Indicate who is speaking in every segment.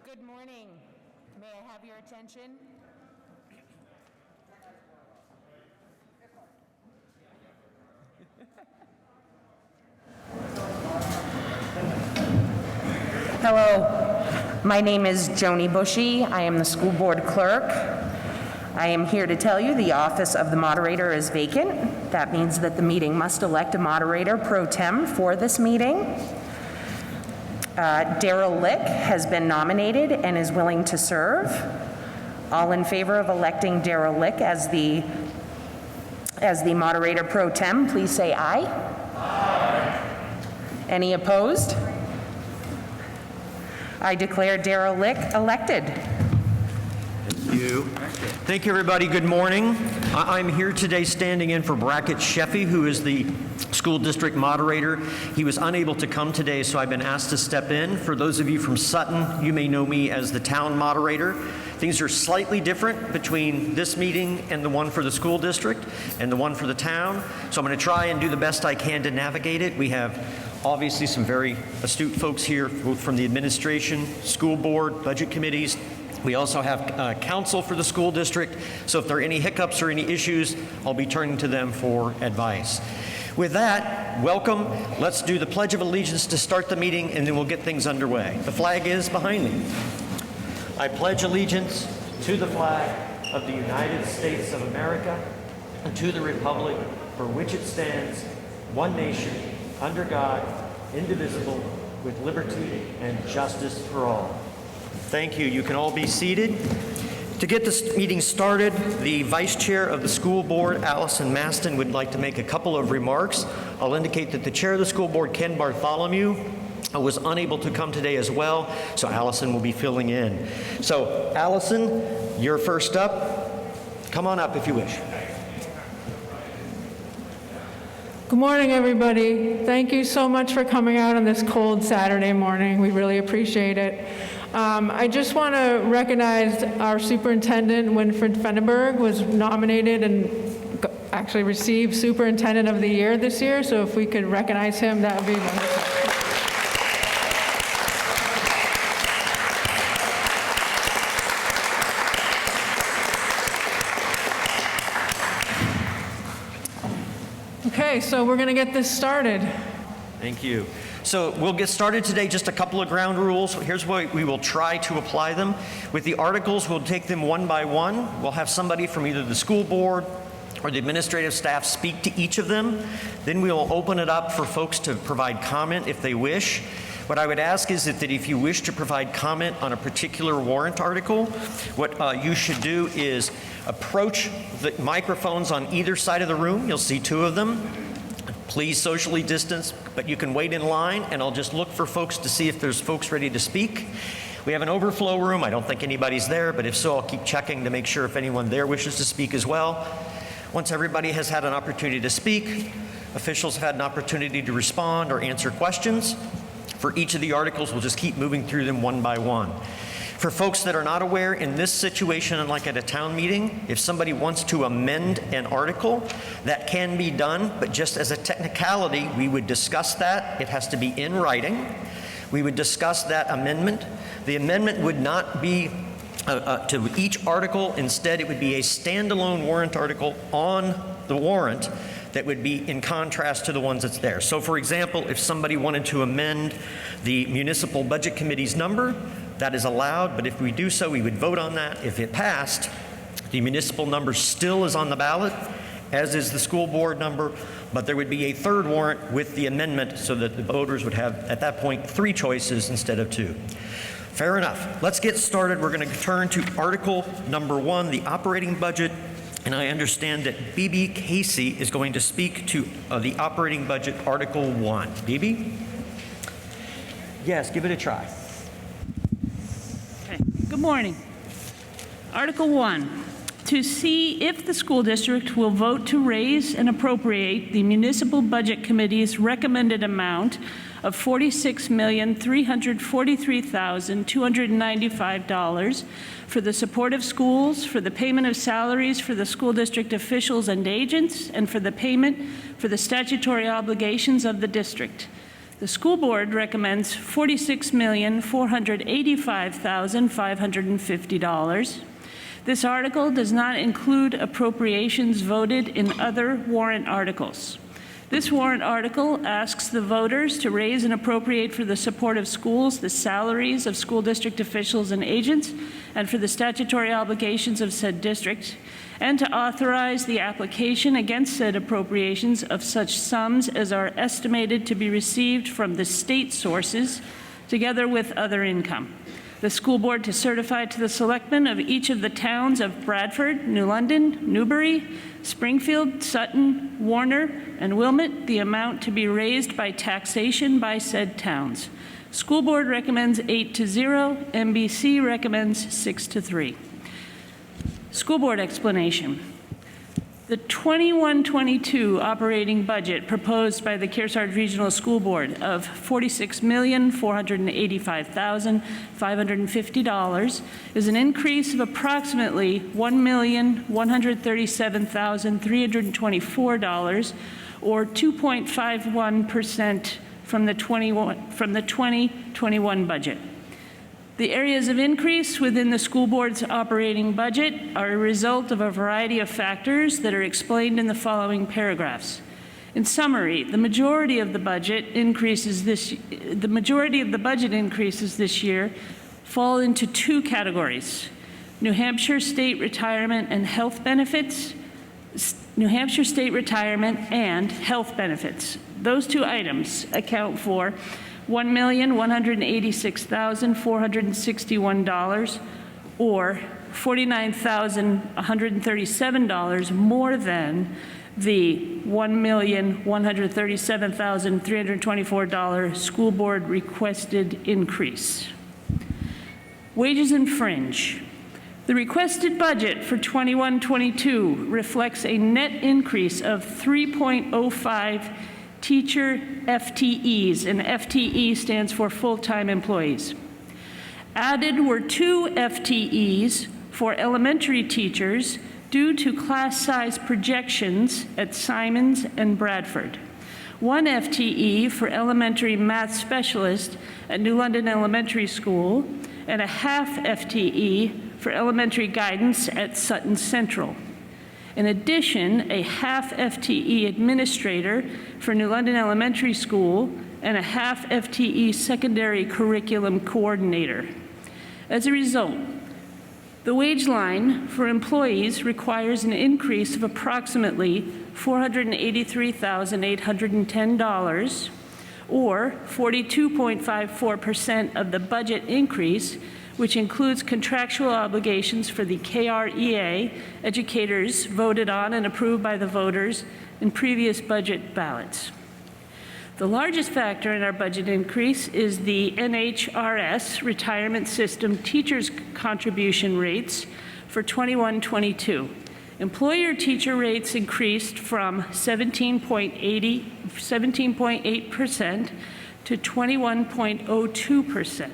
Speaker 1: Good morning. May I have your attention? Hello, my name is Joni Bushy. I am the school board clerk. I am here to tell you the office of the moderator is vacant. That means that the meeting must elect a moderator pro tem for this meeting. Daryl Lick has been nominated and is willing to serve. All in favor of electing Daryl Lick as the moderator pro tem, please say aye. Aye. Any opposed? I declare Daryl Lick elected.
Speaker 2: Thank you. Thank you, everybody. Good morning. I'm here today standing in for Brackett Sheffy, who is the school district moderator. He was unable to come today, so I've been asked to step in. For those of you from Sutton, you may know me as the town moderator. Things are slightly different between this meeting and the one for the school district and the one for the town. So I'm going to try and do the best I can to navigate it. We have obviously some very astute folks here, both from the administration, school board, budget committees. We also have counsel for the school district, so if there are any hiccups or any issues, I'll be turning to them for advice. With that, welcome. Let's do the Pledge of Allegiance to start the meeting, and then we'll get things underway. The flag is behind me. I pledge allegiance to the flag of the United States of America and to the republic for which it stands, one nation, under God, indivisible, with liberty and justice for all. Thank you. You can all be seated. To get this meeting started, the Vice Chair of the School Board, Allison Maston, would like to make a couple of remarks. I'll indicate that the Chair of the School Board, Ken Bartholomew, was unable to come today as well, so Allison will be filling in. So, Allison, you're first up. Come on up if you wish.
Speaker 3: Good morning, everybody. Thank you so much for coming out on this cold Saturday morning. We really appreciate it. I just want to recognize our superintendent, Winfred Fenneberg, was nominated and actually received Superintendent of the Year this year. So if we could recognize him, that would be wonderful. Okay, so we're going to get this started.
Speaker 2: Thank you. So we'll get started today. Just a couple of ground rules. Here's what we will try to apply them. With the articles, we'll take them one by one. We'll have somebody from either the school board or the administrative staff speak to each of them. Then we'll open it up for folks to provide comment if they wish. What I would ask is that if you wish to provide comment on a particular warrant article, what you should do is approach the microphones on either side of the room. You'll see two of them. Please socially distance, but you can wait in line, and I'll just look for folks to see if there's folks ready to speak. We have an overflow room. I don't think anybody's there, but if so, I'll keep checking to make sure if anyone there wishes to speak as well. Once everybody has had an opportunity to speak, officials have had an opportunity to respond or answer questions. For each of the articles, we'll just keep moving through them one by one. For folks that are not aware, in this situation, unlike at a town meeting, if somebody wants to amend an article, that can be done, but just as a technicality, we would discuss that. It has to be in writing. We would discuss that amendment. The amendment would not be to each article. Instead, it would be a standalone warrant article on the warrant that would be in contrast to the ones that's there. So, for example, if somebody wanted to amend the Municipal Budget Committee's number, that is allowed, but if we do so, we would vote on that. If it passed, the municipal number still is on the ballot, as is the school board number, but there would be a third warrant with the amendment so that the voters would have, at that point, 3 choices instead of 2. Fair enough. Let's get started. We're going to turn to Article number 1, the operating budget, and I understand that Bibi Casey is going to speak to the operating budget, Article 1. Bibi? Yes, give it a try.
Speaker 4: Good morning. Article 1, to see if the school district will vote to raise and appropriate the Municipal Budget Committee's recommended amount of $46,343,295 for the support of schools, for the payment of salaries for the school district officials and agents, and for the payment for the statutory obligations of the district. The school board recommends $46,485,550. This article does not include appropriations voted in other warrant articles. This warrant article asks the voters to raise and appropriate for the support of schools the salaries of school district officials and agents, and for the statutory obligations of said district, and to authorize the application against said appropriations of such sums as are estimated to be received from the state sources, together with other income. The school board to certify to the selectmen of each of the towns of Bradford, New London, Newbury, Springfield, Sutton, Warner, and Wilmot the amount to be raised by taxation by said towns. School board recommends 8-0. MBC recommends 6-3. School board explanation. The 21-22 operating budget proposed by the Kearsarge Regional School Board of $46,485,550 is an increase of approximately $1,137,324, or 2.51% from the 2021 budget. The areas of increase within the school board's operating budget are a result of a variety of factors that are explained in the following paragraphs. In summary, the majority of the budget increases this year fall into two categories: New Hampshire state retirement and health benefits. New Hampshire state retirement and health benefits. Those two items account for $1,186,461, or $49,137 more than the $1,137,324 school board requested increase. Wages and fringe. The requested budget for 21-22 reflects a net increase of 3.05 teacher FTEs, and FTE stands for full-time employees. Added were 2 FTEs for elementary teachers due to class size projections at Simons and Bradford. 1 FTE for elementary math specialist at New London Elementary School, and a half FTE for elementary guidance at Sutton Central. In addition, a half FTE administrator for New London Elementary School and a half FTE secondary curriculum coordinator. As a result, the wage line for employees requires an increase of approximately $483,810, or 42.54% of the budget increase, which includes contractual obligations for the KREA educators voted on and approved by the voters in previous budget ballots. The largest factor in our budget increase is the NHRS retirement system teachers' contribution rates for 21-22. Employer teacher rates increased from 17.8% to 21.02%.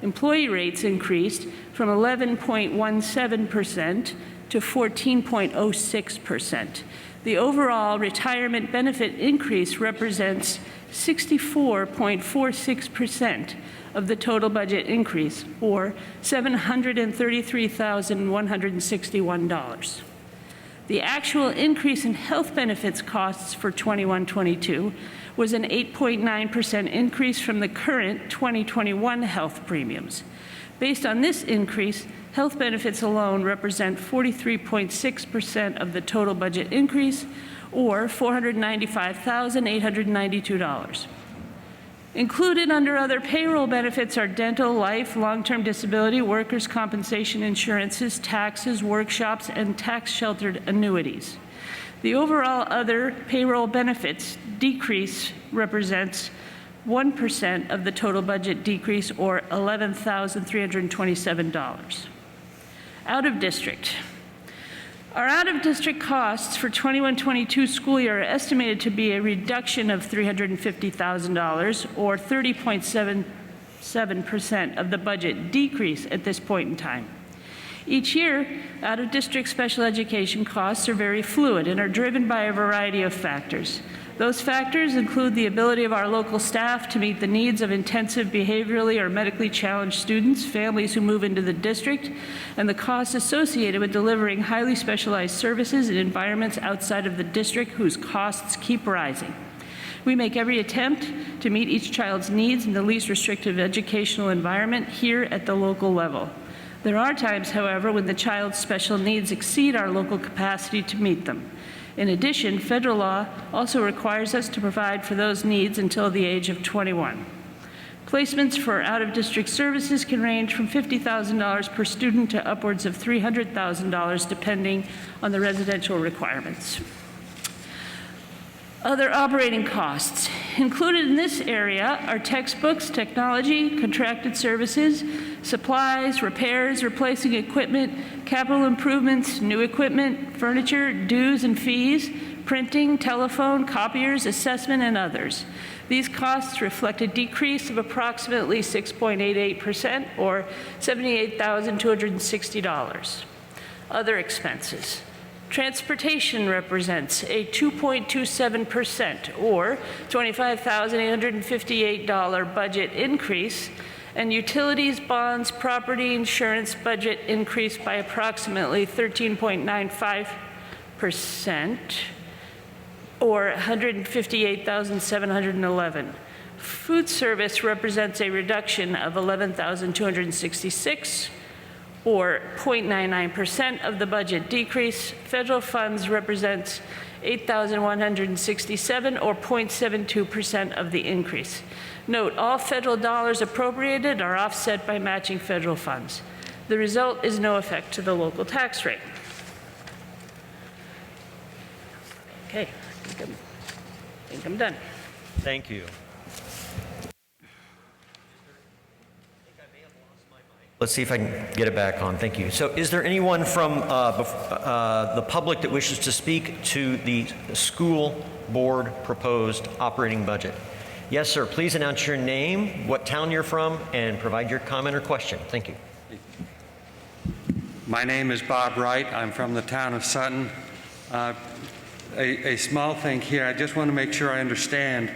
Speaker 4: Employee rates increased from 11.17% to 14.06%. The overall retirement benefit increase represents 64.46% of the total budget increase, or $733,161. The actual increase in health benefits costs for 21-22 was an 8.9% increase from the current 2021 health premiums. Based on this increase, health benefits alone represent 43.6% of the total budget increase, or $495,892. Included under other payroll benefits are dental, life, long-term disability, workers' compensation insurances, taxes, workshops, and tax-sheltered annuities. The overall other payroll benefits decrease represents 1% of the total budget decrease, or $11,327. Out of district. Our out-of-district costs for 21-22 school year are estimated to be a reduction of $350,000, or 30.77% of the budget decrease at this point in time. Each year, out-of-district special education costs are very fluid and are driven by a variety of factors. Those factors include the ability of our local staff to meet the needs of intensive behaviorally or medically challenged students, families who move into the district, and the costs associated with delivering highly specialized services in environments outside of the district whose costs keep rising. We make every attempt to meet each child's needs in the least restrictive educational environment here at the local level. There are times, however, when the child's special needs exceed our local capacity to meet them. In addition, federal law also requires us to provide for those needs until the age of 21. Placements for out-of-district services can range from $50,000 per student to upwards of $300,000 depending on the residential requirements. Other operating costs. Included in this area are textbooks, technology, contracted services, supplies, repairs, replacing equipment, capital improvements, new equipment, furniture, dues and fees, printing, telephone, copiers, assessment, and others. These costs reflect a decrease of approximately 6.88% or $78,260. Other expenses. Transportation represents a 2.27% or $25,858 budget increase, and utilities, bonds, property insurance budget increased by approximately 13.95% or $158,711. Food service represents a reduction of $11,266 or 0.99% of the budget decrease. Federal funds represents $8,167 or 0.72% of the increase. Note, all federal dollars appropriated are offset by matching federal funds. The result is no effect to the local tax rate. Okay, I think I'm done.
Speaker 2: Thank you. Let's see if I can get it back on. Thank you. So is there anyone from the public that wishes to speak to the school board proposed operating budget? Yes, sir. Please announce your name, what town you're from, and provide your comment or question. Thank you.
Speaker 5: My name is Bob Wright. I'm from the town of Sutton. A small thing here. I just want to make sure I understand.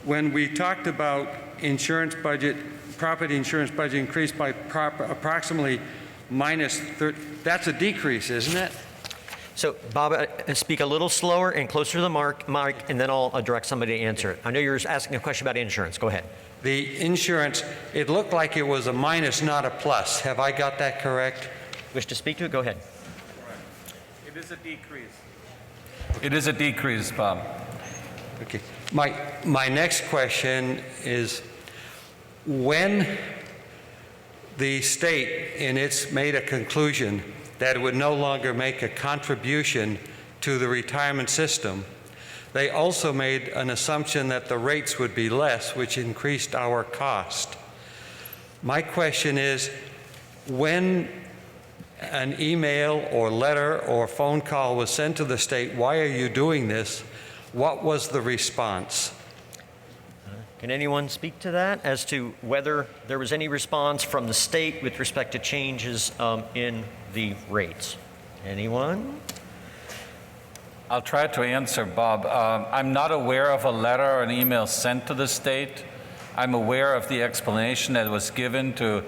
Speaker 5: When we talked about insurance budget, property insurance budget increased by approximately that's a decrease, isn't it?
Speaker 2: So, Bob, speak a little slower and closer to the mic, and then I'll direct somebody to answer it. I know you're asking a question about insurance. Go ahead.
Speaker 5: The insurance, it looked like it was a minus, not a plus. Have I got that correct?
Speaker 2: Wish to speak to it? Go ahead.
Speaker 6: It is a decrease. It is a decrease, Bob.
Speaker 5: Okay. My next question is, when the state made a conclusion that it would no longer make a contribution to the retirement system, they also made an assumption that the rates would be less, which increased our cost. My question is, when an email or letter or phone call was sent to the state, why are you doing this? What was the response?
Speaker 2: Can anyone speak to that as to whether there was any response from the state with respect to changes in the rates? Anyone?
Speaker 6: I'll try to answer, Bob. I'm not aware of a letter or an email sent to the state. I'm aware of the explanation that was given to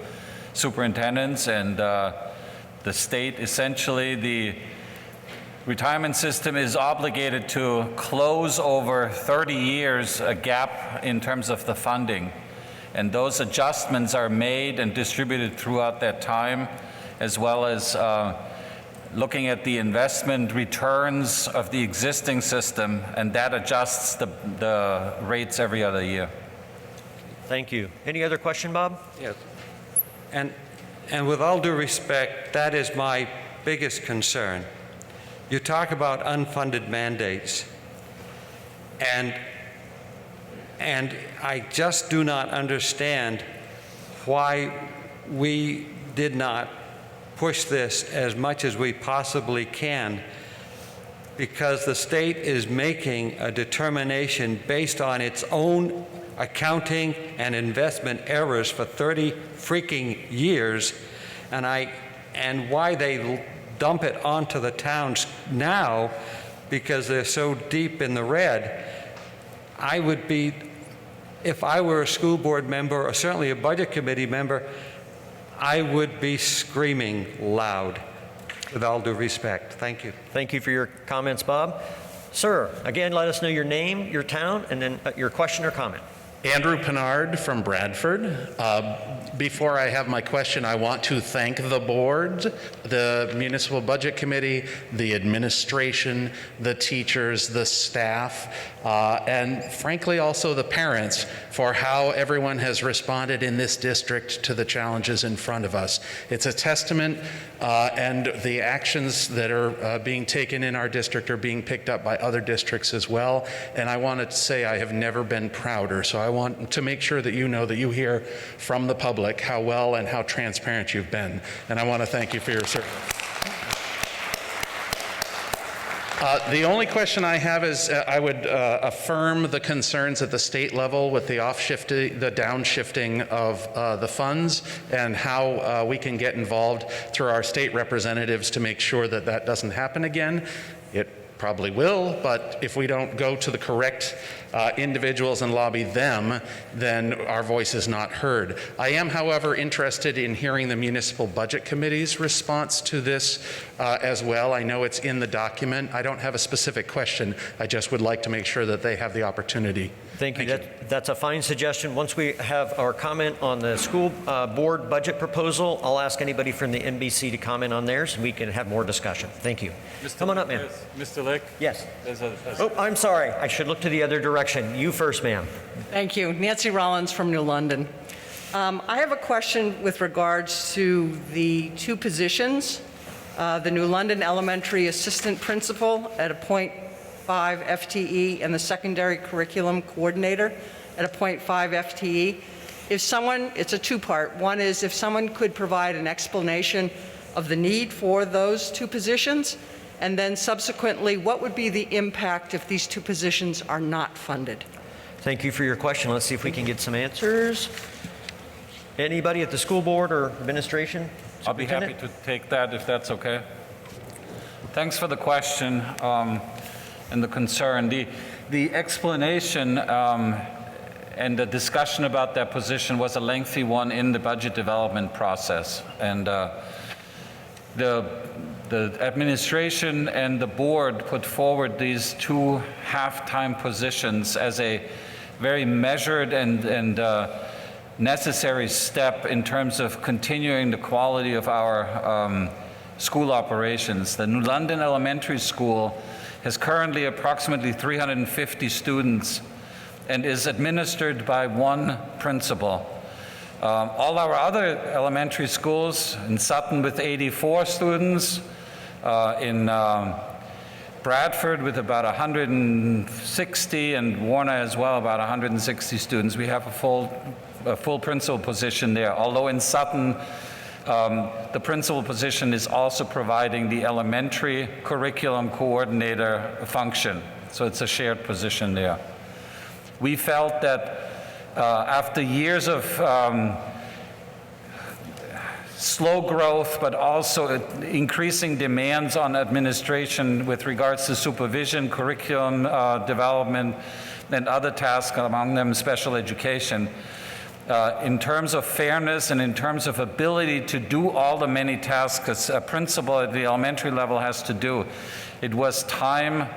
Speaker 6: superintendents and the state. Essentially, the retirement system is obligated to close over 30 years a gap in terms of the funding. And those adjustments are made and distributed throughout that time, as well as looking at the investment returns of the existing system, and that adjusts the rates every other year.
Speaker 2: Thank you. Any other question, Bob?
Speaker 5: Yes. And with all due respect, that is my biggest concern. You talk about unfunded mandates, and I just do not understand why we did not push this as much as we possibly can, because the state is making a determination based on its own accounting and investment errors for 30 freaking years, and why they dump it onto the towns now, because they're so deep in the red. I would be, if I were a school board member or certainly a budget committee member, I would be screaming loud, with all due respect. Thank you.
Speaker 2: Thank you for your comments, Bob. Sir, again, let us know your name, your town, and then your question or comment.
Speaker 7: Andrew Pinard from Bradford. Before I have my question, I want to thank the board, the Municipal Budget Committee, the administration, the teachers, the staff, and frankly also the parents for how everyone has responded in this district to the challenges in front of us. It's a testament, and the actions that are being taken in our district are being picked up by other districts as well. And I wanted to say I have never been prouder. So I want to make sure that you know that you hear from the public how well and how transparent you've been. And I want to thank you for your service. The only question I have is I would affirm the concerns at the state level with the downshifting of the funds and how we can get involved through our state representatives to make sure that that doesn't happen again. It probably will, but if we don't go to the correct individuals and lobby them, then our voice is not heard. I am, however, interested in hearing the Municipal Budget Committee's response to this as well. I know it's in the document. I don't have a specific question. I just would like to make sure that they have the opportunity.
Speaker 2: Thank you. That's a fine suggestion. Once we have our comment on the school board budget proposal, I'll ask anybody from the NBC to comment on theirs, and we can have more discussion. Thank you. Come on up, ma'am.
Speaker 6: Mr. Lick?
Speaker 2: Yes.
Speaker 6: There's a
Speaker 2: Oh, I'm sorry. I should look to the other direction. You first, ma'am.
Speaker 8: Thank you. Nancy Rollins from New London. I have a question with regards to the two positions, the New London Elementary Assistant Principal at a .5 FTE and the Secondary Curriculum Coordinator at a .5 FTE. If someone, it's a two-part. One is if someone could provide an explanation of the need for those two positions, and then subsequently, what would be the impact if these two positions are not funded?
Speaker 2: Thank you for your question. Let's see if we can get some answers. Anybody at the school board or administration?
Speaker 6: I'll be happy to take that if that's okay. Thanks for the question and the concern. The explanation and the discussion about that position was a lengthy one in the budget development process. And the administration and the board put forward these two half-time positions as a very measured and necessary step in terms of continuing the quality of our school operations. The New London Elementary School has currently approximately 350 students and is administered by one principal. All our other elementary schools, in Sutton with 84 students, in Bradford with about 160, and Warner as well, about 160 students. We have a full principal position there, although in Sutton, the principal position is also providing the elementary curriculum coordinator function. So it's a shared position there. We felt that after years of slow growth, but also increasing demands on administration with regards to supervision, curriculum development, and other tasks, among them special education. In terms of fairness and in terms of ability to do all the many tasks a principal at the elementary level has to do, it was time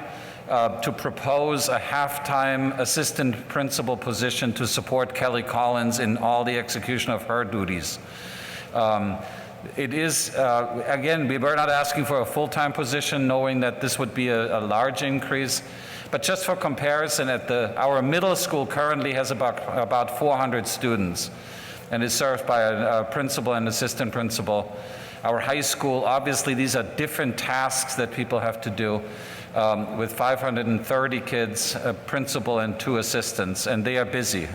Speaker 6: to propose a half-time assistant principal position to support Kelly Collins in all the execution of her duties. It is, again, we were not asking for a full-time position, knowing that this would be a large increase. But just for comparison, our middle school currently has about 400 students and is served by a principal and assistant principal. Our high school, obviously, these are different tasks that people have to do. With 530 kids, a principal and 2 assistants, and they are busy.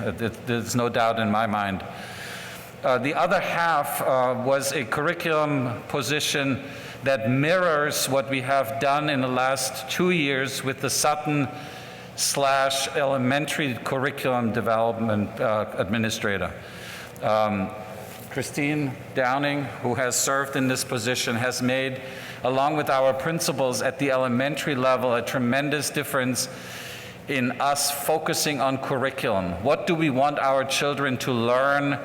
Speaker 6: There's no doubt in my mind. The other half was a curriculum position that mirrors what we have done in the last 2 years with the Sutton/elementary curriculum development administrator. Christine Downing, who has served in this position, has made, along with our principals at the elementary level, a tremendous difference in us focusing on curriculum. What do we want our children to learn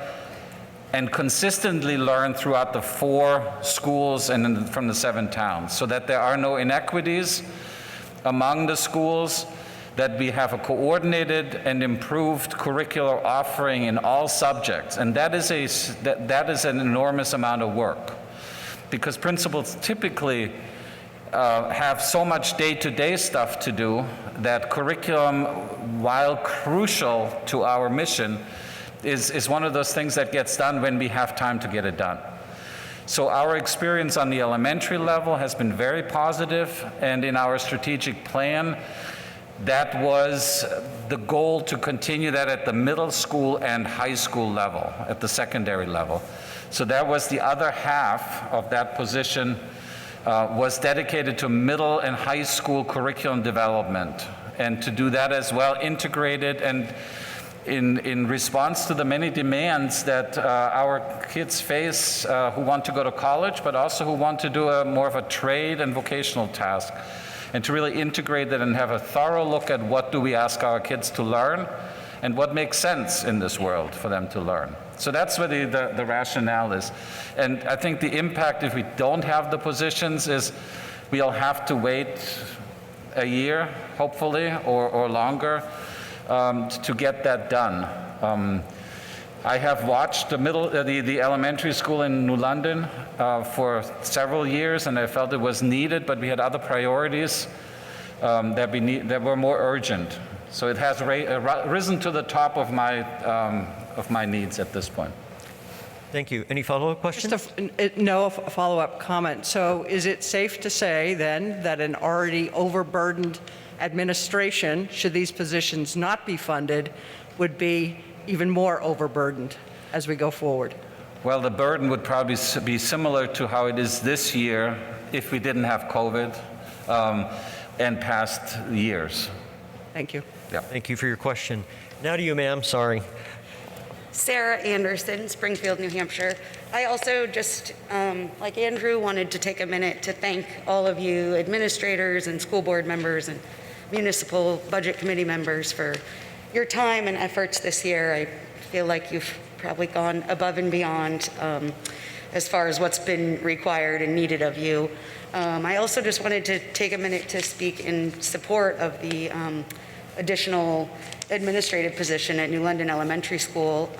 Speaker 6: and consistently learn throughout the 4 schools and from the 7 towns, so that there are no inequities among the schools, that we have a coordinated and improved curricular offering in all subjects. And that is an enormous amount of work, because principals typically have so much day-to-day stuff to do that curriculum, while crucial to our mission, is one of those things that gets done when we have time to get it done. So our experience on the elementary level has been very positive, and in our strategic plan, that was the goal, to continue that at the middle school and high school level, at the secondary level. So that was the other half of that position, was dedicated to middle and high school curriculum development, and to do that as well, integrated and in response to the many demands that our kids face who want to go to college, but also who want to do more of a trade and vocational task, and to really integrate that and have a thorough look at what do we ask our kids to learn and what makes sense in this world for them to learn. So that's where the rationale is. And I think the impact, if we don't have the positions, is we'll have to wait a year, hopefully, or longer, to get that done. I have watched the elementary school in New London for several years, and I felt it was needed, but we had other priorities that were more urgent. So it has risen to the top of my needs at this point.
Speaker 2: Thank you. Any follow-up questions?
Speaker 8: No follow-up comment. So is it safe to say then that an already overburdened administration, should these positions not be funded, would be even more overburdened as we go forward?
Speaker 6: Well, the burden would probably be similar to how it is this year if we didn't have COVID and past years.
Speaker 8: Thank you.
Speaker 6: Yeah.
Speaker 2: Thank you for your question. Now to you, ma'am. Sorry.
Speaker 9: Sarah Anderson, Springfield, New Hampshire. I also just, like Andrew, wanted to take a minute to thank all of you administrators and school board members and municipal budget committee members for your time and efforts this year. I feel like you've probably gone above and beyond as far as what's been required and needed of you. I also just wanted to take a minute to speak in support of the additional administrative position at New London Elementary School.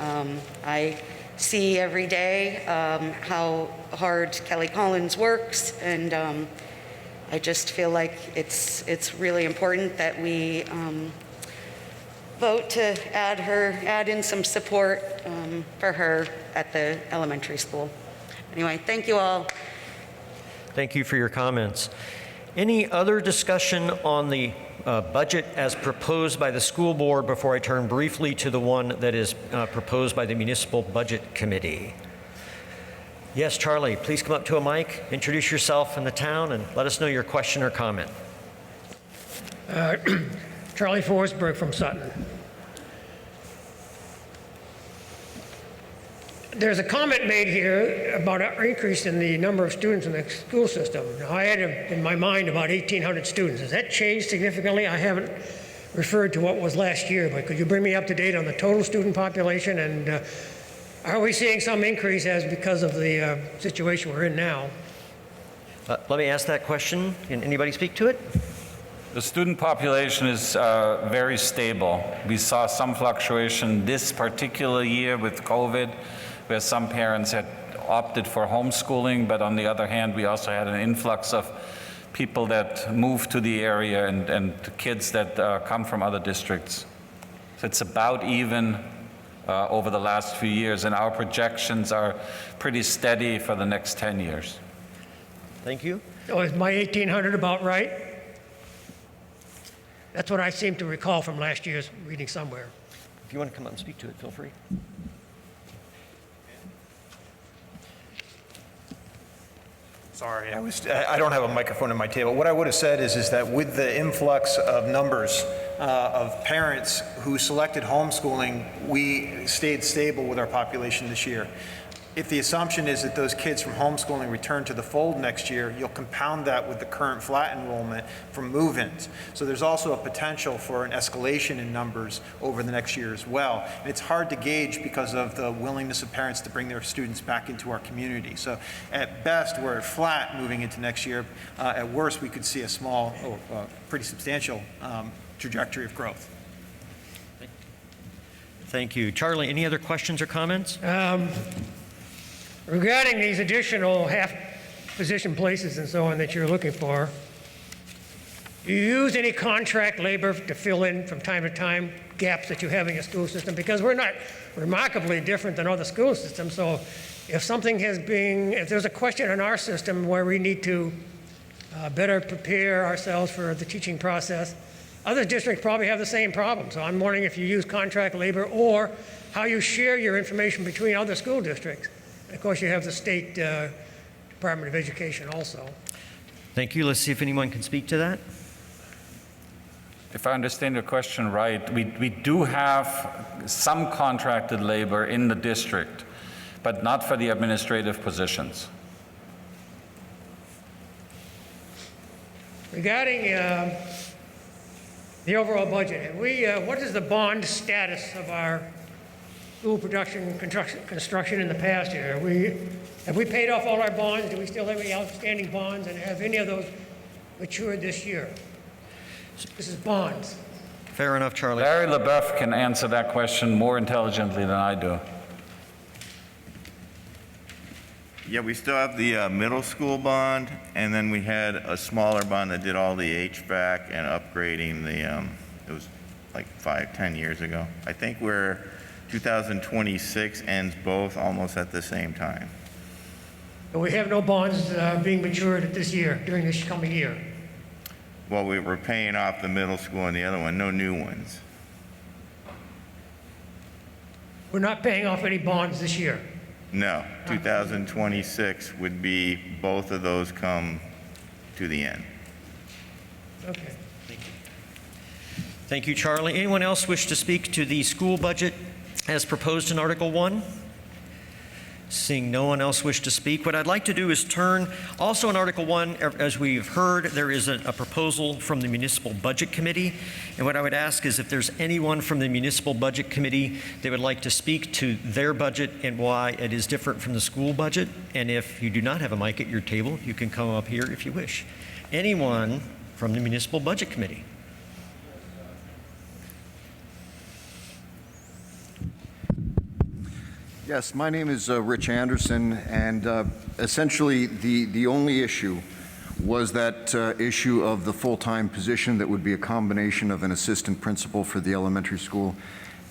Speaker 9: I see every day how hard Kelly Collins works, and I just feel like it's really important that we vote to add in some support for her at the elementary school. Anyway, thank you all.
Speaker 2: Thank you for your comments. Any other discussion on the budget as proposed by the school board before I turn briefly to the one that is proposed by the Municipal Budget Committee? Yes, Charlie, please come up to a mic, introduce yourself and the town, and let us know your question or comment.
Speaker 10: Charlie Forsberg from Sutton. There's a comment made here about an increase in the number of students in the school system. Now, I had in my mind about 1,800 students. Has that changed significantly? I haven't referred to what was last year, but could you bring me up to date on the total student population? And are we seeing some increase because of the situation we're in now?
Speaker 2: Let me ask that question. Can anybody speak to it?
Speaker 6: The student population is very stable. We saw some fluctuation this particular year with COVID, where some parents had opted for homeschooling, but on the other hand, we also had an influx of people that moved to the area and kids that come from other districts. So it's about even over the last few years, and our projections are pretty steady for the next 10 years.
Speaker 2: Thank you.
Speaker 10: Oh, is my 1,800 about right? That's what I seem to recall from last year's reading somewhere.
Speaker 2: If you want to come up and speak to it, feel free.
Speaker 11: Sorry, I don't have a microphone on my table. What I would have said is that with the influx of numbers of parents who selected homeschooling, we stayed stable with our population this year. if the assumption is that those kids from homeschooling return to the fold next year, you'll compound that with the current flat enrollment from move-ins. So there's also a potential for an escalation in numbers over the next year as well. And it's hard to gauge because of the willingness of parents to bring their students back into our community. So at best, we're at flat moving into next year. At worst, we could see a small, pretty substantial trajectory of growth.
Speaker 2: Thank you. Charlie, any other questions or comments?
Speaker 10: Regarding these additional half-position places and so on that you're looking for, do you use any contract labor to fill in from time to time gaps that you have in your school system? Because we're not remarkably different than other school systems, so if something if there's a question in our system where we need to better prepare ourselves for the teaching process, other districts probably have the same problem. So I'm wondering if you use contract labor or how you share your information between other school districts. And of course, you have the State Department of Education also.
Speaker 2: Thank you. Let's see if anyone can speak to that.
Speaker 6: If I understand your question right, we do have some contracted labor in the district, but not for the administrative positions.
Speaker 10: Regarding the overall budget, what is the bond status of our school construction in the past year? Have we paid off all our bonds? Do we still have any outstanding bonds? And have any of those matured this year? This is bonds.
Speaker 2: Fair enough, Charlie.
Speaker 6: Larry LeBeouf can answer that question more intelligently than I do.
Speaker 12: Yeah, we still have the middle school bond, and then we had a smaller bond that did all the HVAC and upgrading it was like 5-10 years ago. I think 2026 ends both almost at the same time.
Speaker 10: And we have no bonds being matured this year, during this coming year.
Speaker 12: Well, we were paying off the middle school and the other one, no new ones.
Speaker 10: We're not paying off any bonds this year.
Speaker 12: No, 2026 would be both of those come to the end.
Speaker 10: Okay.
Speaker 2: Thank you, Charlie. Anyone else wish to speak to the school budget as proposed in Article 1? Seeing no one else wish to speak, what I'd like to do is turn, also in Article 1, as we've heard, there is a proposal from the Municipal Budget Committee. And what I would ask is if there's anyone from the Municipal Budget Committee that would like to speak to their budget and why it is different from the school budget. And if you do not have a mic at your table, you can come up here if you wish. Anyone from the Municipal Budget Committee?
Speaker 13: Yes, my name is Rich Anderson, and essentially the only issue was that issue of the full-time position that would be a combination of an assistant principal for the elementary school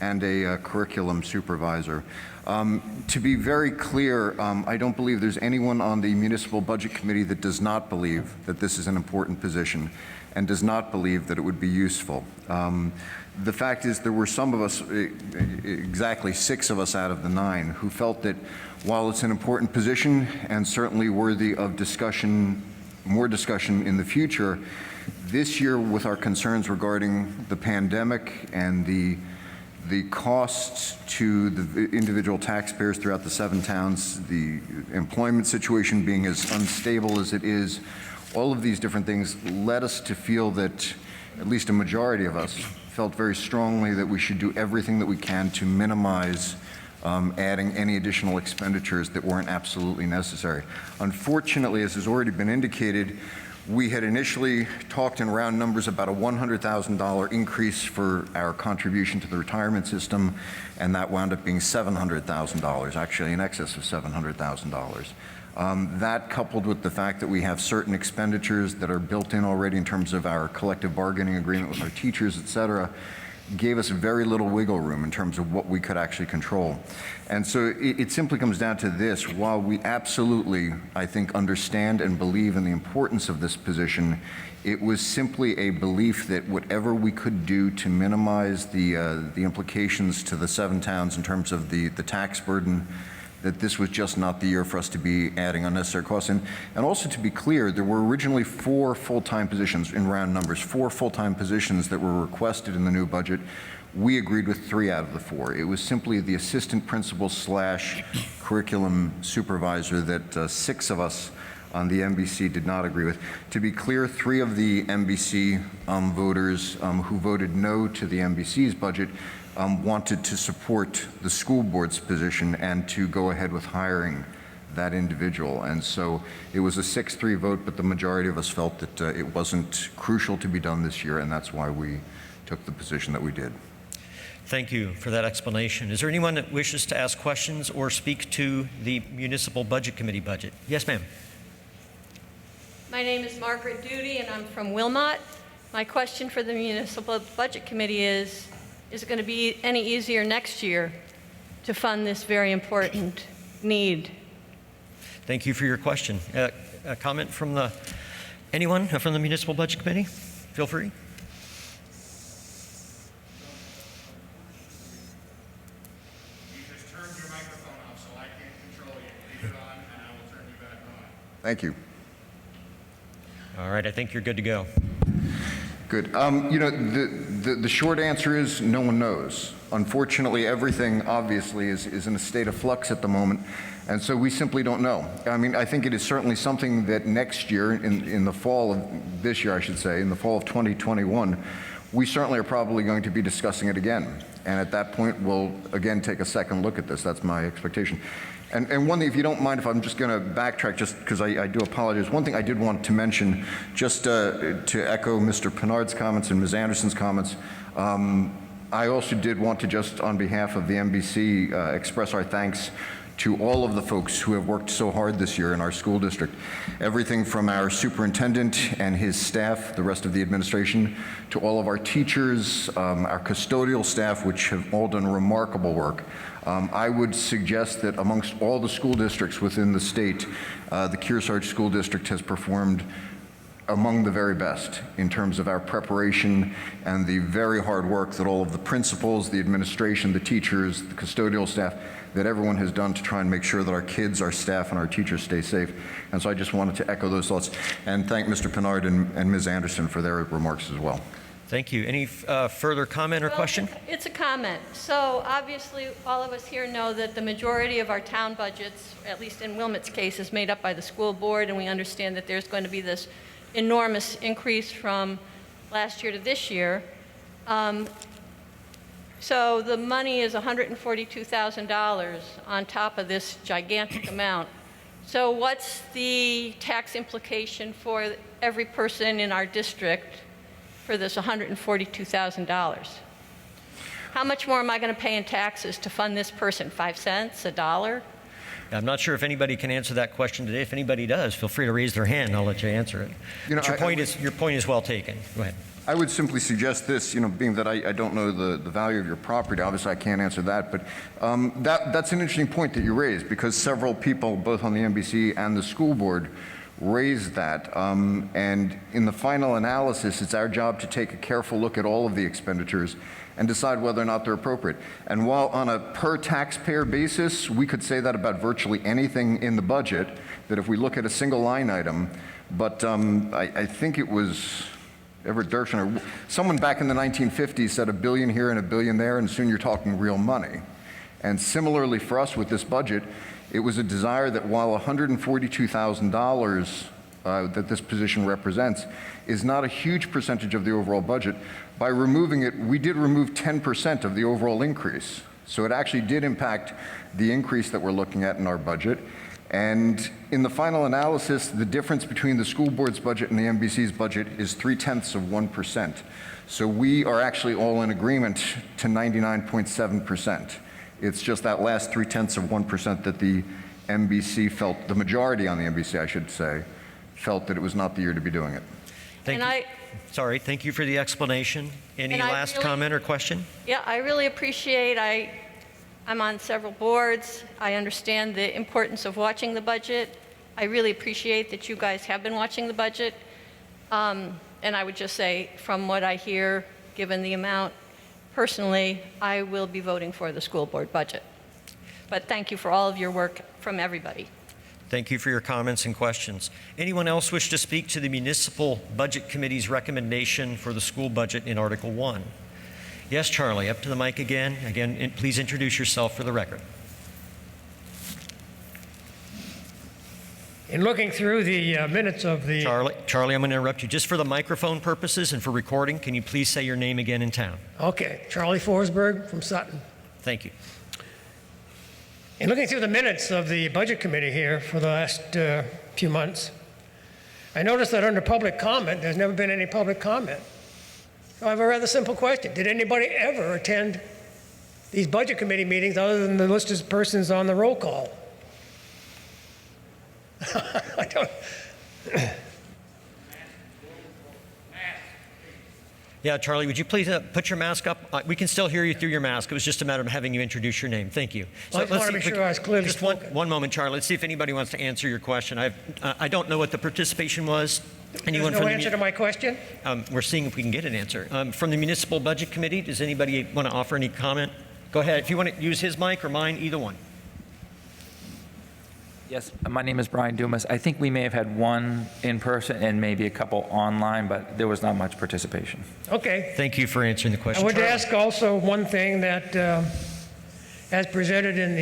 Speaker 13: and a curriculum supervisor. To be very clear, I don't believe there's anyone on the Municipal Budget Committee that does not believe that this is an important position and does not believe that it would be useful. The fact is there were some of us, exactly 6 of us out of the 9, who felt that while it's an important position and certainly worthy of discussion, more discussion in the future, this year with our concerns regarding the pandemic and the costs to the individual taxpayers throughout the 7 towns, the employment situation being as unstable as it is, all of these different things led us to feel that at least a majority of us felt very strongly that we should do everything that we can to minimize adding any additional expenditures that weren't absolutely necessary. Unfortunately, as has already been indicated, we had initially talked in round numbers about a $100,000 increase for our contribution to the retirement system, and that wound up being $700,000, actually in excess of $700,000. That coupled with the fact that we have certain expenditures that are built in already in terms of our collective bargaining agreement with our teachers, et cetera, gave us very little wiggle room in terms of what we could actually control. And so it simply comes down to this. While we absolutely, I think, understand and believe in the importance of this position, it was simply a belief that whatever we could do to minimize the implications to the 7 towns in terms of the tax burden, that this was just not the year for us to be adding unnecessary costs. And also to be clear, there were originally 4 full-time positions in round numbers, 4 full-time positions that were requested in the new budget. We agreed with 3 out of the 4. It was simply the assistant principal / curriculum supervisor that 6 of us on the MBC did not agree with. To be clear, 3 of the MBC voters who voted no to the MBC's budget wanted to support the school board's position and to go ahead with hiring that individual. And so it was a 6-3 vote, but the majority of us felt that it wasn't crucial to be done this year, and that's why we took the position that we did.
Speaker 2: Thank you for that explanation. Is there anyone that wishes to ask questions or speak to the Municipal Budget Committee budget? Yes, ma'am.
Speaker 14: My name is Margaret Duty, and I'm from Wilmot. My question for the Municipal Budget Committee is it going to be any easier next year to fund this very important need?
Speaker 2: Thank you for your question. A comment from anyone from the Municipal Budget Committee? Feel free.
Speaker 15: You just turned your microphone off, so I can't control you. Leave it on, and I will turn you back on.
Speaker 13: Thank you.
Speaker 2: All right, I think you're good to go.
Speaker 13: Good. You know, the short answer is no one knows. Unfortunately, everything obviously is in a state of flux at the moment, and so we simply don't know. I mean, I think it is certainly something that next year, in the fall of this year, I should say, in the fall of 2021, we certainly are probably going to be discussing it again. And at that point, we'll again take a second look at this. That's my expectation. And one thing, if you don't mind, if I'm just going to backtrack, just because I do apologize. One thing I did want to mention, just to echo Mr. Pinard's comments and Ms. Anderson's comments, I also did want to just, on behalf of the MBC, express our thanks to all of the folks who have worked so hard this year in our school district. Everything from our superintendent and his staff, the rest of the administration, to all of our teachers, our custodial staff, which have all done remarkable work. I would suggest that amongst all the school districts within the state, the Kearsarge School District has performed among the very best in terms of our preparation and the very hard work that all of the principals, the administration, the teachers, the custodial staff, that everyone has done to try and make sure that our kids, our staff, and our teachers stay safe. And so I just wanted to echo those thoughts and thank Mr. Pinard and Ms. Anderson for their remarks as well.
Speaker 2: Thank you. Any further comment or question?
Speaker 14: It's a comment. So obviously, all of us here know that the majority of our town budgets, at least in Wilmot's case, is made up by the school board, and we understand that there's going to be this enormous increase from last year to this year. So the money is $142,000 on top of this gigantic amount. So what's the tax implication for every person in our district for this $142,000? How much more am I going to pay in taxes to fund this person? 5 cents? $1?
Speaker 2: I'm not sure if anybody can answer that question today. If anybody does, feel free to raise their hand. I'll let you answer it. You know, your point is well taken. Go ahead.
Speaker 13: I would simply suggest this, you know, being that I don't know the value of your property, obviously I can't answer that, but that's an interesting point that you raised, because several people, both on the NBC and the school board, raised that. And in the final analysis, it's our job to take a careful look at all of the expenditures and decide whether or not they're appropriate. And while on a per taxpayer basis, we could say that about virtually anything in the budget, that if we look at a single line item, but I think it was Everett Dirksen, someone back in the 1950s said $1 billion here and $1 billion there, and soon you're talking real money. And similarly for us with this budget, it was a desire that while $142,000 that this position represents is not a huge percentage of the overall budget, by removing it, we did remove 10% of the overall increase. So it actually did impact the increase that we're looking at in our budget. And in the final analysis, the difference between the school board's budget and the MBC's budget is 0.3%. So we are actually all in agreement to 99.7%. It's just that last 0.3% that the MBC felt, the majority on the MBC, I should say, felt that it was not the year to be doing it.
Speaker 2: Thank you. Sorry, thank you for the explanation. Any last comment or question?
Speaker 14: Yeah, I really appreciate, I'm on several boards. I understand the importance of watching the budget. I really appreciate that you guys have been watching the budget. And I would just say, from what I hear, given the amount, personally, I will be voting for the school board budget. But thank you for all of your work from everybody.
Speaker 2: Thank you for your comments and questions. Anyone else wish to speak to the Municipal Budget Committee's recommendation for the school budget in Article 1? Yes, Charlie, up to the mic again. Again, please introduce yourself for the record.
Speaker 10: In looking through the minutes of the...
Speaker 2: Charlie, I'm going to interrupt you. Just for the microphone purposes and for recording, can you please say your name again in town?
Speaker 10: Okay, Charlie Forsberg from Sutton.
Speaker 2: Thank you.
Speaker 10: In looking through the minutes of the Budget Committee here for the last few months, I noticed that under public comment, there's never been any public comment. So I have a rather simple question. Did anybody ever attend these Budget Committee meetings other than the listed persons on the roll call? I don't...
Speaker 2: Yeah, Charlie, would you please put your mask up? We can still hear you through your mask. It was just a matter of having you introduce your name. Thank you.
Speaker 10: Well, I just want to be sure I was clearly
Speaker 2: Just
Speaker 10: spoken.
Speaker 2: one moment, Charlie. Let's see if anybody wants to answer your question. I don't know what the participation was. Anyone
Speaker 10: There's no
Speaker 2: from
Speaker 10: answer to my question?
Speaker 2: We're seeing if we can get an answer. From the Municipal Budget Committee, does anybody want to offer any comment? Go ahead. If you want to use his mic or mine, either one.
Speaker 16: Yes, my name is Brian Dumas. I think we may have had one in person and maybe a couple online, but there was not much participation.
Speaker 10: Okay.
Speaker 2: Thank you for answering the question.
Speaker 10: I would
Speaker 2: Charlie.
Speaker 10: ask also one thing that, as presented in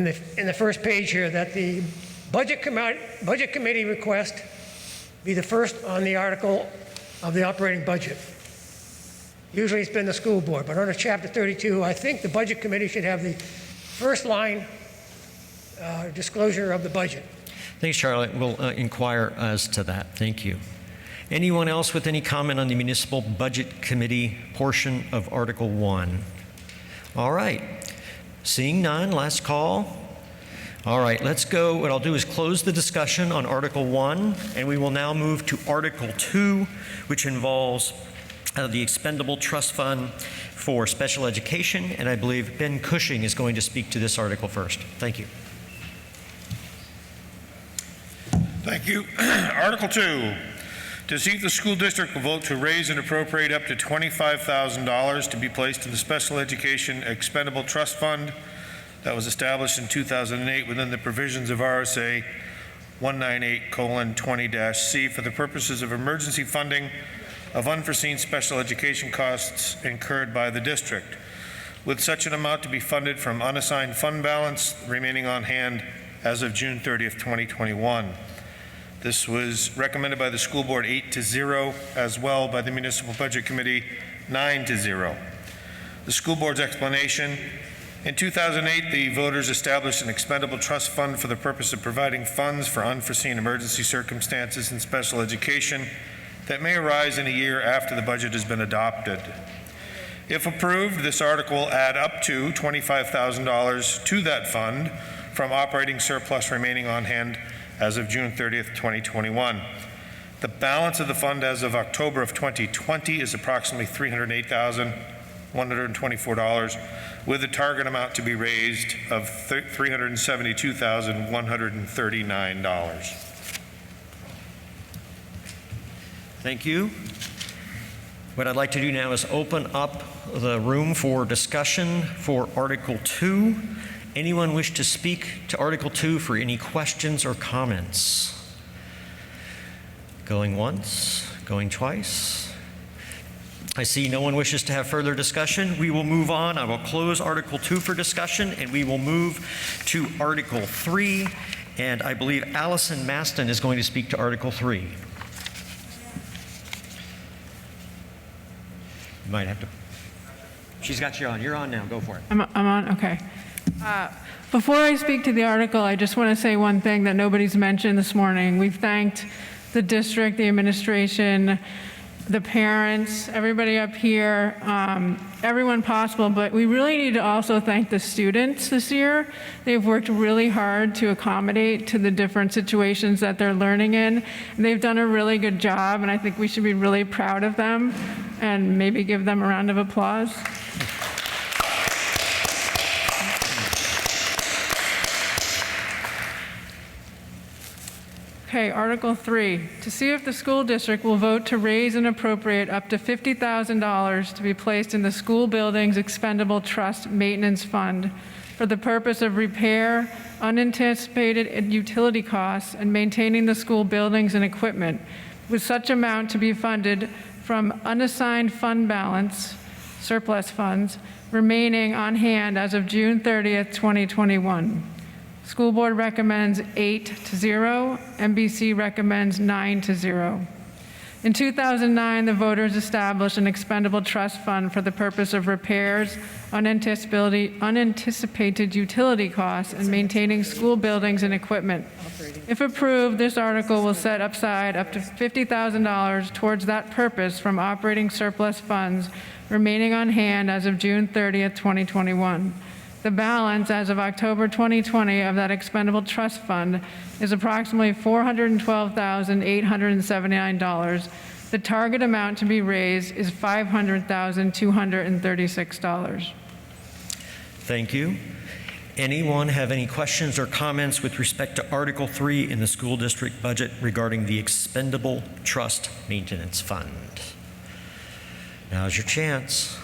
Speaker 10: the first page here, that the Budget Committee request be the first on the article of the operating budget. Usually it's been the school board, but under Chapter 32, I think the Budget Committee should have the first line disclosure of the budget.
Speaker 2: Thanks, Charlie. We'll inquire as to that. Thank you. Anyone else with any comment on the Municipal Budget Committee portion of Article 1? All right. Seeing none, last call. All right, let's go. What I'll do is close the discussion on Article 1, and we will now move to Article 2, which involves the Expendable Trust Fund for Special Education, and I believe Ben Cushing is going to speak to this article first. Thank you.
Speaker 15: Thank you. Article 2, to see if the school district will vote to raise and appropriate up to $25,000 to be placed in the Special Education Expendable Trust Fund that was established in 2008 within the provisions of RSA 198:20-C for the purposes of emergency funding of unforeseen special education costs incurred by the district, with such an amount to be funded from unassigned fund balance remaining on hand as of June 30th, 2021. This was recommended by the school board 8-0, as well by the Municipal Budget Committee 9-0. The school board's explanation: in 2008, the voters established an expendable trust fund for the purpose of providing funds for unforeseen emergency circumstances in special education that may arise in a year after the budget has been adopted. If approved, this article will add up to $25,000 to that fund from operating surplus remaining on hand as of June 30th, 2021. The balance of the fund as of October of 2020 is approximately $308,124, with the target amount to be raised of $372,139.
Speaker 2: Thank you. What I'd like to do now is open up the room for discussion for Article 2. Anyone wish to speak to Article 2 for any questions or comments? Going once, going twice. I see no one wishes to have further discussion. We will move on. I will close Article 2 for discussion, and we will move to Article 3. And I believe Allison Maston is going to speak to Article 3. You might have to. She's got you on. You're on now. Go for it.
Speaker 3: I'm on? Okay. Before I speak to the article, I just want to say one thing that nobody's mentioned this morning. We've thanked the district, the administration, the parents, everybody up here, everyone possible, but we really need to also thank the students this year. They've worked really hard to accommodate to the different situations that they're learning in. They've done a really good job, and I think we should be really proud of them and maybe give them a round of applause. Okay, Article 3, to see if the school district will vote to raise and appropriate up to $50,000 to be placed in the school building's expendable trust maintenance fund for the purpose of repair, unanticipated utility costs, and maintaining the school buildings and equipment with such amount to be funded from unassigned fund balance, surplus funds, remaining on hand as of June 30th, 2021. School Board recommends 8-0. MBC recommends 9-0. In 2009, the voters established an expendable trust fund for the purpose of repairs, unanticipated utility costs, and maintaining school buildings and equipment. If approved, this article will set aside up to $50,000 towards that purpose from operating surplus funds remaining on hand as of June 30th, 2021. The balance as of October 2020 of that expendable trust fund is approximately $412,879. The target amount to be raised is $500,236.
Speaker 2: Thank you. Anyone have any questions or comments with respect to Article 3 in the school district budget regarding the Expendable Trust Maintenance Fund? Now's your chance.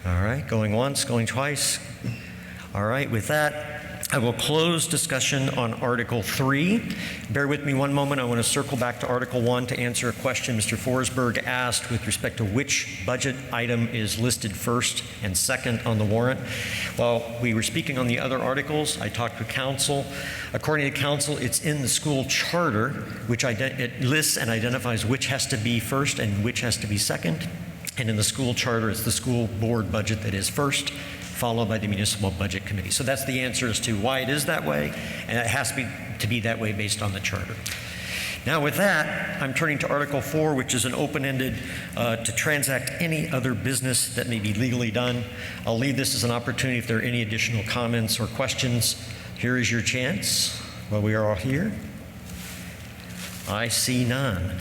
Speaker 2: All right, going once, going twice. All right, with that, I will close discussion on Article 3. Bear with me one moment. I want to circle back to Article 1 to answer a question Mr. Forsberg asked with respect to which budget item is listed first and second on the warrant. While we were speaking on the other articles, I talked with council. According to council, it's in the school charter, which it lists and identifies which has to be first and which has to be second. And in the school charter, it's the school board budget that is first, followed by the municipal budget committee. So that's the answer as to why it is that way, and it has to be that way based on the charter. Now with that, I'm turning to Article 4, which is an open-ended to transact any other business that may be legally done. I'll leave this as an opportunity if there are any additional comments or questions. Here is your chance while we are all here. I see none.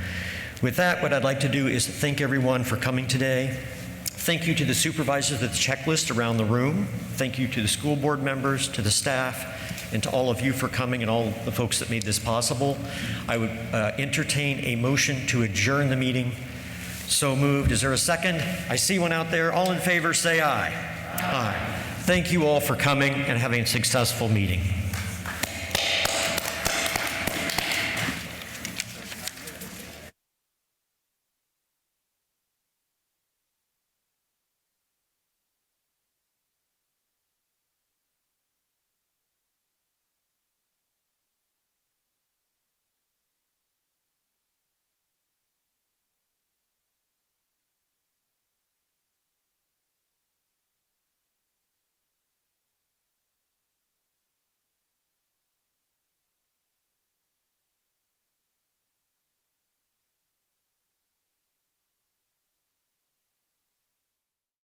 Speaker 2: With that, what I'd like to do is thank everyone for coming today. Thank you to the supervisors of the checklist around the room. Thank you to the school board members, to the staff, and to all of you for coming and all the folks that made this possible. I would entertain a motion to adjourn the meeting. So moved. Is there a second? I see one out there. All in favor, say aye. Aye. Thank you all for coming and having a successful meeting.